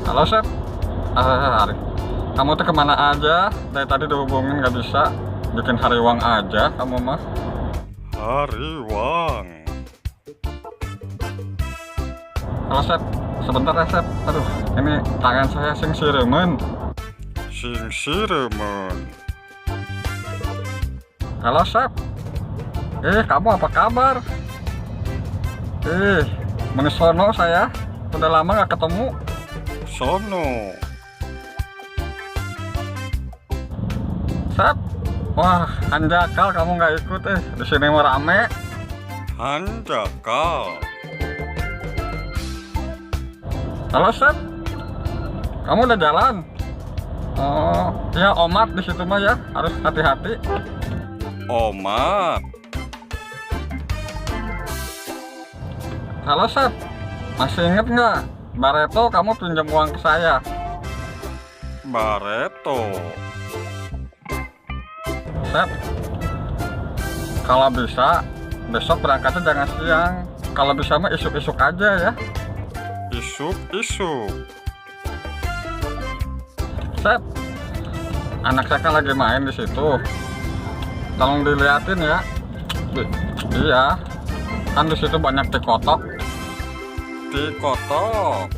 Halo Sep. Hari. Kamu tuh kemana aja? Dari tadi dihubungin gak bisa. Bikin hariwang aja kamu mah. Hariwang. Halo Sep. Sebentar ya Sep. Aduh, ini tangan saya sing siremen. Sing siremen. Halo Sep. Kamu apa kabar? Menisono saya. Udah lama gak ketemu. Sono. Sep. Wah, hanjakal kamu nggak ikut di sini mau rame. Hanjakal. Halo Sep. Kamu udah jalan? Oh, ya Omat di situ mah ya, harus hati-hati. Omat. Halo Sep. Masih inget nggak? Bareto kamu pinjam uang ke saya. Bareto. Sep, kalau bisa besok berangkatnya jangan siang. Kalau bisa mah isuk-isuk aja ya. Isuk-isuk. Sep, anak saya kan lagi main di situ. Tolong diliatin ya. Iya, kan di situ banyak tikotok. Tikotok.